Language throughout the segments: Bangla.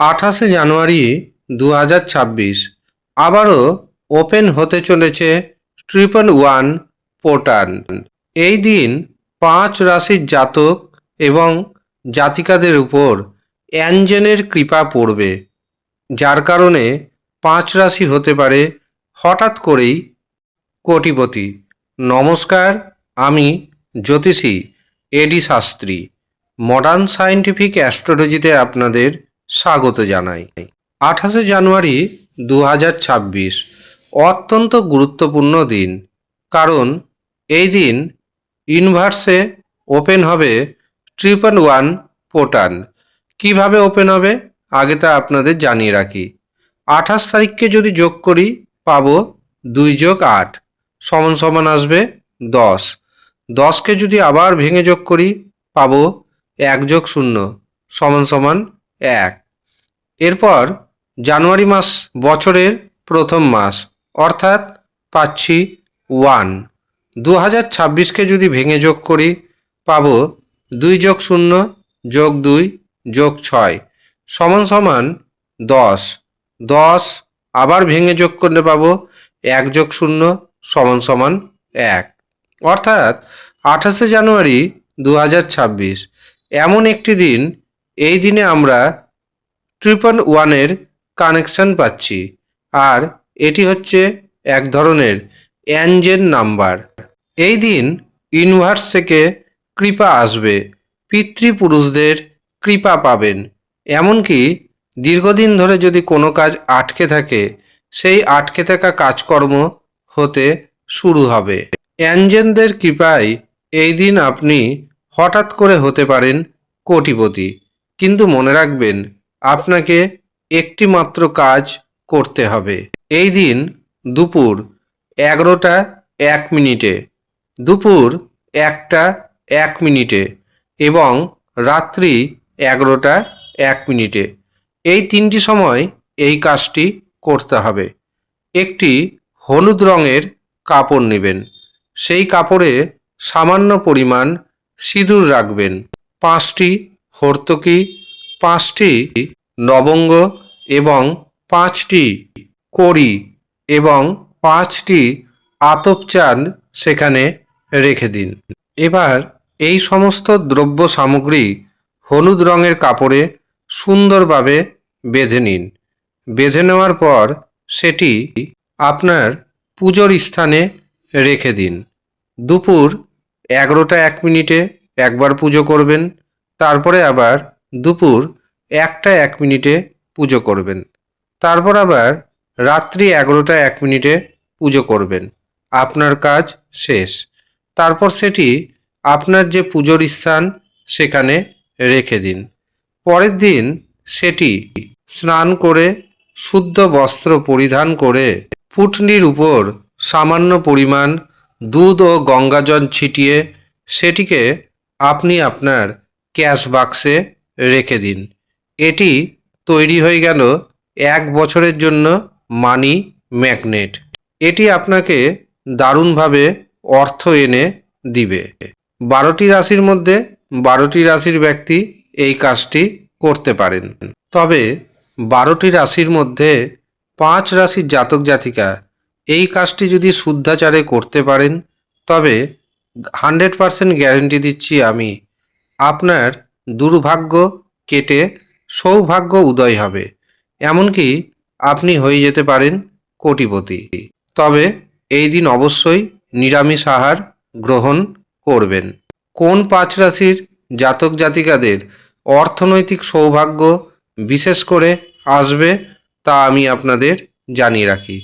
28শে জানুয়ারি 2026 আবারও ওপেন হতে চলেছে 111 পোর্টাল। এই দিন 5 রাশির জাতক এবং জাতিকাদের উপর অ্যাঞ্জেলের কৃপা পড়বে, যার কারণে 5 রাশি হতে পারে হঠাৎ করেই কোটিপতি। নমস্কার, আমি জ্যোতিষী এডি শাস্ত্রী। মডার্ন সায়েন্টিফিক অ্যাস্ট্রোলজিতে আপনাদের স্বাগত জানাই। 28শে জানুয়ারি 2026 অত্যন্ত গুরুত্বপূর্ণ দিন, কারণ এই দিন ইউনিভার্সে ওপেন হবে 111 পোর্টাল। কিভাবে ওপেন হবে আগে তা আপনাদের জানিয়ে রাখি। 28 তারিখকে যদি যোগ করি পাবো 2 যোগ 8 সমান সমান আসবে 10। 10কে যদি আবার ভেঙে যোগ করি পাবো 1 যোগ 0 সমান সমান 1। এরপর জানুয়ারি মাস বছরের প্রথম মাস, অর্থাৎ পাচ্ছি 1। 2026কে যদি ভেঙে যোগ করি পাবো 2 যোগ 0 যোগ 2 যোগ 6 সমান সমান 10। 10 আবার ভেঙে যোগ করলে পাবো 1 যোগ 0 সমান সমান 1। অর্থাৎ 28শে জানুয়ারি 2026 এমন একটি দিন, এই দিনে আমরা 111-এর কানেকশন পাচ্ছি, আর এটি হচ্ছে এক ধরনের অ্যাঞ্জেল নাম্বার। এই দিন ইউনিভার্স থেকে কৃপা আসবে, পিতৃপুরুষদের কৃপা পাবেন। এমনকি দীর্ঘদিন ধরে যদি কোনো কাজ আটকে থাকে, সেই আটকে থাকা কাজকর্ম হতে শুরু হবে। অ্যাঞ্জেলদের কৃপায় এই দিন আপনি হঠাৎ করে হতে পারেন কোটিপতি। কিন্তু মনে রাখবেন, আপনাকে একটি মাত্র কাজ করতে হবে। এই দিন দুপুর 11টা 1 মিনিটে, দুপুর 1টা 1 মিনিটে এবং রাত্রি 11টা 1 মিনিটে, এই 3টি সময় এই কাজটি করতে হবে। একটি হলুদ রঙের কাপড় নেবেন, সেই কাপড়ে সামান্য পরিমাণ সিঁদুর রাখবেন। 5টি হর্তকি, 5টি লবঙ্গ এবং 5টি কড়ি এবং 5টি আতপ চাল সেখানে রেখে দিন। এবার এই সমস্ত দ্রব্য সামগ্রী হলুদ রঙের কাপড়ে সুন্দরভাবে বেঁধে নিন। বেঁধে নেওয়ার পর সেটি আপনার পুজোর স্থানে রেখে দিন। দুপুর 11টা 1 মিনিটে একবার পুজো করবেন, তারপরে আবার দুপুর 1টা 1 মিনিটে পুজো করবেন, তারপর আবার রাত্রি 11টা 1 মিনিটে পুজো করবেন। আপনার কাজ শেষ। তারপর সেটি আপনার যে পুজোর স্থান সেখানে রেখে দিন। পরের দিন সেটি স্নান করে শুদ্ধ বস্ত্র পরিধান করে পুঁটলির উপর সামান্য পরিমাণ দুধ ও গঙ্গাজল ছিটিয়ে সেটিকে আপনি আপনার ক্যাশ বাক্সে রেখে দিন। এটি তৈরি হয়ে গেল 1 বছরের জন্য মানি ম্যাগনেট। এটি আপনাকে দারুণভাবে অর্থ এনে দিবে। 12টি রাশির মধ্যে 12টি রাশির ব্যক্তি এই কাজটি করতে পারেন। তবে 12টি রাশির মধ্যে 5 রাশির জাতক জাতিকা এই কাজটি যদি শুদ্ধাচারে করতে পারেন, তবে 100% গ্যারেন্টি দিচ্ছি আমি, আপনার দুর্ভাগ্য কেটে সৌভাগ্য উদয় হবে। এমনকি আপনি হয়ে যেতে পারেন কোটিপতি। তবে এই দিন অবশ্যই নিরামিষ আহার গ্রহণ করবেন। কোন 5 রাশির জাতক জাতিকাদের অর্থনৈতিক সৌভাগ্য বিশেষ করে আসবে তা আমি আপনাদের জানিয়ে রাখি।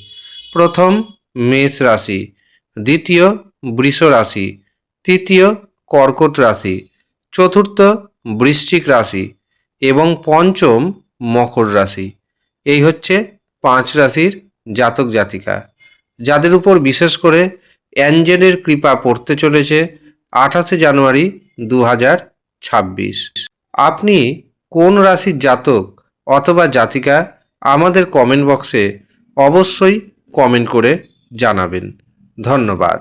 প্রথম মেষ রাশি, দ্বিতীয় বৃষ রাশি, তৃতীয় কর্কট রাশি, চতুর্থ বৃশ্চিক রাশি এবং পঞ্চম মকর রাশি। এই হচ্ছে 5 রাশির জাতক জাতিকা, যাদের উপর বিশেষ করে অ্যাঞ্জেলের কৃপা পড়তে চলেছে 28শে জানুয়ারি 2026। আপনি কোন রাশির জাতক অথবা জাতিকা আমাদের কমেন্ট বক্সে অবশ্যই কমেন্ট করে জানাবেন। ধন্যবাদ।